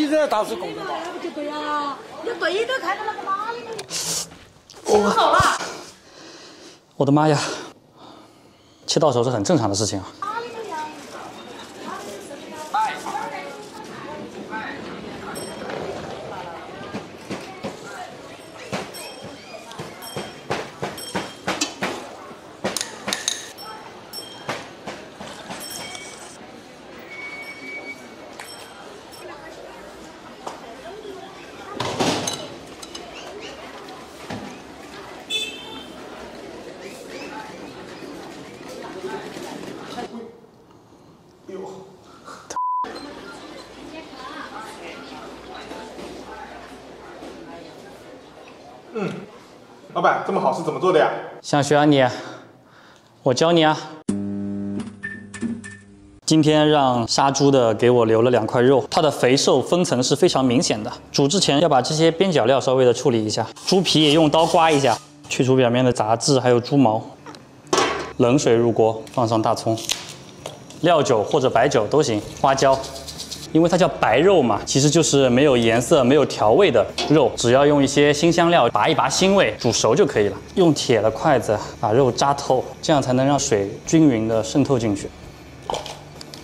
你这倒是公道。那不就对啊？你对着看到那个哪里呢？切到手了。我的妈呀！切到手是很正常的事情啊。老板，这么好是怎么做的呀？想学啊你？我教你啊。今天让杀猪的给我留了2块肉，它的肥瘦分层是非常明显的。煮之前要把这些边角料稍微的处理一下，猪皮也用刀刮一下，去除表面的杂质还有猪毛。冷水入锅，放上大葱、料酒或者白酒都行，花椒。因为它叫白肉嘛，其实就是没有颜色、没有调味的肉，只要用一些辛香料拔一拔腥味，煮熟就可以了。用铁的筷子把肉扎透，这样才能让水均匀的渗透进去。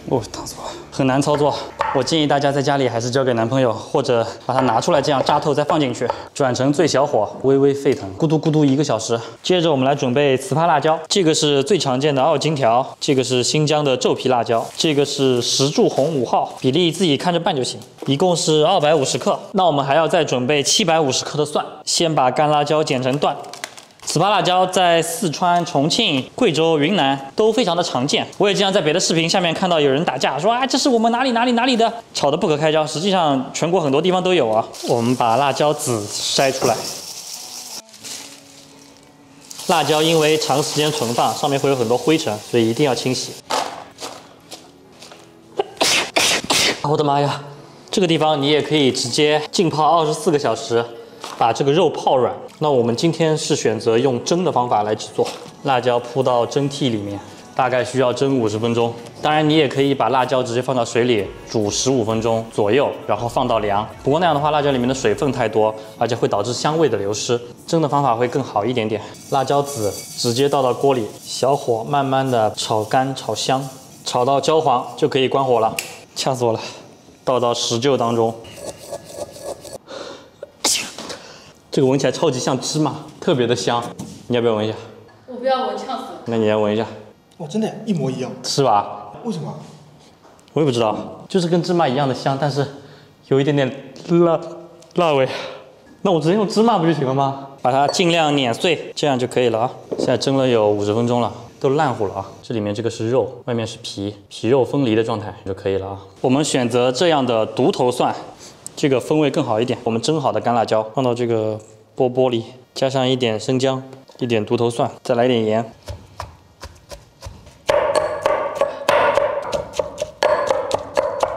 哦，烫死我了，很难操作。我建议大家在家里还是交给男朋友，或者把它拿出来，这样扎透再放进去，转成最小火，微微沸腾，咕嘟咕嘟1个小时。接着我们来准备糍粑辣椒，这个是最常见的澳金条，这个是新疆的皱皮辣椒，这个是石柱红5号，比例自己看着办就行。一共是250克。那我们还要再准备750克的蒜，先把干辣椒剪成段。糍粑辣椒在四川、重庆、贵州、云南都非常的常见。我也经常在别的视频下面看到有人打架，说啊这是我们哪里的，吵得不可开交。实际上全国很多地方都有啊。我们把辣椒籽筛出来。辣椒因为长时间存放，上面会有很多灰尘，所以一定要清洗。我的妈呀！这个地方你也可以直接浸泡24个小时。把这个肉泡软。那我们今天是选择用蒸的方法来制作。辣椒铺到蒸屉里面，大概需要蒸50分钟。当然，你也可以把辣椒直接放到水里煮15分钟左右，然后放到凉。不过那样的话，辣椒里面的水分太多，而且会导致香味的流失。蒸的方法会更好一点点。辣椒籽直接倒到锅里，小火慢慢的炒干炒香，炒到焦黄就可以关火了。呛死我了！倒到石臼当中。这个闻起来超级像芝麻，特别的香。你要不要闻一下？我不要闻，呛死了。那你来闻一下。哇，真的，一模一样。是吧？为什么？我也不知道，就是跟芝麻一样的香，但是有一点点辣味。那我直接用芝麻不就行了吗？把它尽量碾碎，这样就可以了啊。现在蒸了有50分钟了，都烂糊了啊。这里面这个是肉，外面是皮，皮肉分离的状态就可以了啊。我们选择这样的独头蒜。这个风味更好一点。我们蒸好的干辣椒放到这个钵钵里，加上一点生姜，一点独头蒜，再来一点盐。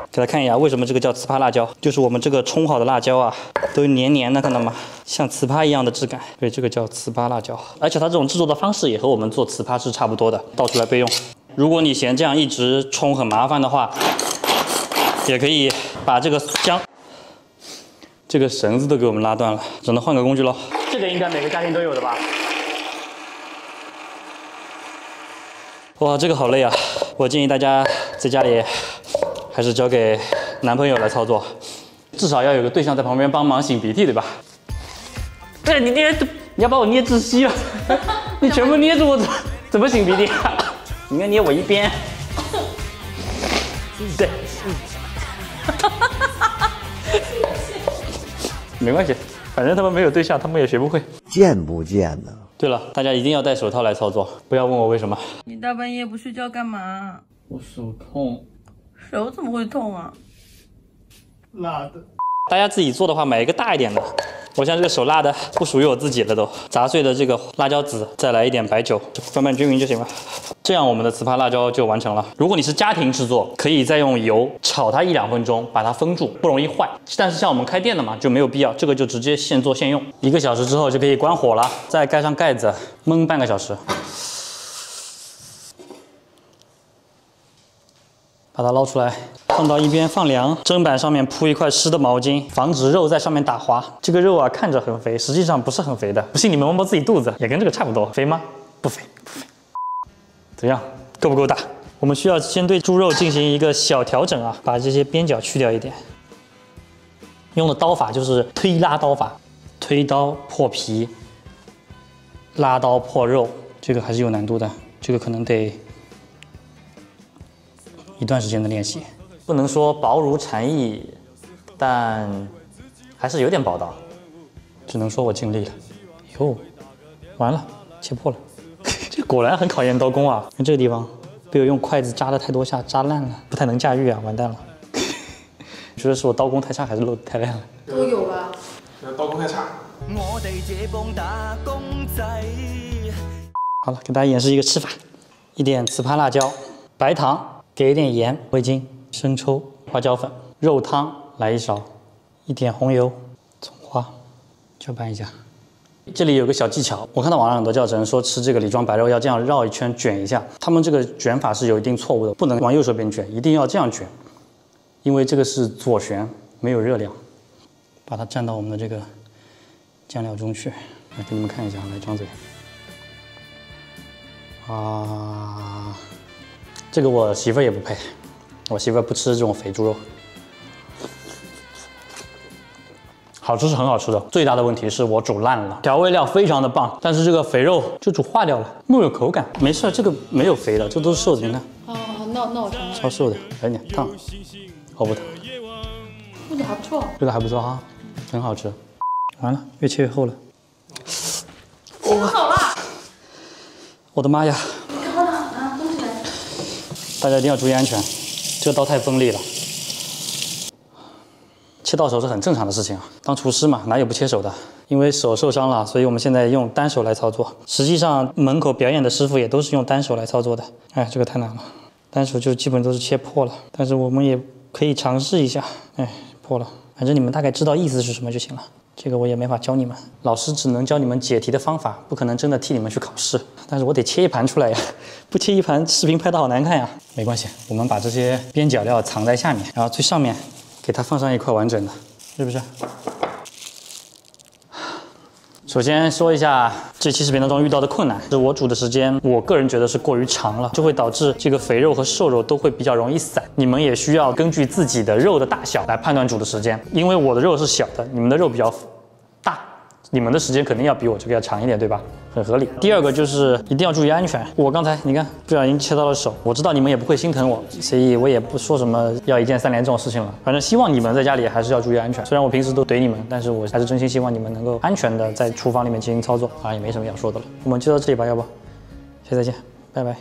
给大家看一下，为什么这个叫糍粑辣椒？就是我们这个冲好的辣椒啊，都黏黏的，看到吗？像糍粑一样的质感，所以这个叫糍粑辣椒。而且它这种制作的方式也和我们做糍粑是差不多的，倒出来备用。如果你嫌这样一直冲很麻烦的话，也可以把这个这个绳子都给我们拉断了，只能换个工具喽。这个应该每个家庭都有的吧？哇，这个好累啊！我建议大家在家里还是交给男朋友来操作，至少要有个对象在旁边帮忙擤鼻涕，对吧？对，你要把我捏窒息了，你全部捏住我，怎么擤鼻涕？你应该捏我一边。对。没关系，反正他们没有对象，他们也学不会。贱不贱呢？对了，大家一定要戴手套来操作，不要问我为什么。你大半夜不睡觉干嘛？我手痛。手怎么会痛啊？辣的。大家自己做的话，买一个大一点的。我像这个手辣的不属于我自己了都。砸碎的这个辣椒籽，再来一点白酒，翻拌均匀就行了。这样我们的糍粑辣椒就完成了。如果你是家庭制作，可以再用油炒它1-2分钟，把它封住，不容易坏。但是像我们开店的嘛，就没有必要，这个就直接现做现用。1个小时之后就可以关火了，再盖上盖子焖半个小时，把它捞出来。放到一边放凉，砧板上面铺一块湿的毛巾，防止肉在上面打滑。这个肉啊，看着很肥，实际上不是很肥的。不信你们摸摸自己肚子，也跟这个差不多，肥吗？不肥，不肥。怎样，够不够大？我们需要先对猪肉进行一个小调整啊，把这些边角去掉一点。用的刀法就是推拉刀法，推刀破皮，拉刀破肉，这个还是有难度的，这个可能得一段时间的练习。不能说薄如蝉翼，但还是有点薄到，只能说我尽力了。哟，完了，切破了，这果然很考验刀工啊！看这个地方被我用筷子扎了太多下，扎烂了，不太能驾驭啊，完蛋了。觉得是我刀工太差，还是漏得太烂了？都有吧。刀工太差。我哋这帮打工仔。好了，给大家演示一个吃法：一点糍粑辣椒，白糖，给一点盐，味精、生抽、花椒粉，肉汤来一勺，一点红油，葱花，搅拌一下。这里有个小技巧，我看到网上很多教程说吃这个里庄白肉要这样绕一圈卷一下，他们这个卷法是有一定错误的，不能往右手边卷，一定要这样卷。因为这个是左旋，没有热量，把它蘸到我们的这个酱料中去。来给你们看一下，来张嘴。啊，这个我媳妇儿也不配，我媳妇儿不吃这种肥猪肉。好吃是很好吃的，最大的问题是我煮烂了，调味料非常的棒，但是这个肥肉就煮化掉了，没有口感。没事，这个没有肥的，这都是瘦的，你看。哦，那我尝尝。超瘦的，有点烫。哦不烫，味道还不错。这个还不错哈，很好吃。完了，越切越厚了。切不好了。我的妈呀！你看到啊，东西来。大家一定要注意安全，这个刀太锋利了，切到手是很正常的事情啊。当厨师嘛，哪有不切手的？因为手受伤了，所以我们现在用单手来操作。实际上，门口表演的师傅也都是用单手来操作的。哎，这个太难了，单手就基本都是切破了。但是我们也可以尝试一下。哎，破了，反正你们大概知道意思是什么就行了。这个我也没法教你们，老师只能教你们解题的方法，不可能真的替你们去考试。但是我得切一盘出来呀，不切一盘视频拍得好难看呀。没关系，我们把这些边角料藏在下面，然后最上面给它放上一块完整的，是不是？首先说一下这期视频当中遇到的困难，是我煮的时间，我个人觉得是过于长了，就会导致这个肥肉和瘦肉都会比较容易散。你们也需要根据自己的肉的大小来判断煮的时间，因为我的肉是小的，你们的肉比较大，你们的时间肯定要比我这个要长一点，对吧？很合理。第二个就是一定要注意安全。我刚才你看不小心切到了手，我知道你们也不会心疼我，所以我也不说什么要一键3连这种事情了。反正希望你们在家里还是要注意安全。虽然我平时都怼你们，但是我还是真心希望你们能够安全的在厨房里面进行操作。啊，也没什么要说的了，我们就到这里吧，要不，下次再见，拜拜。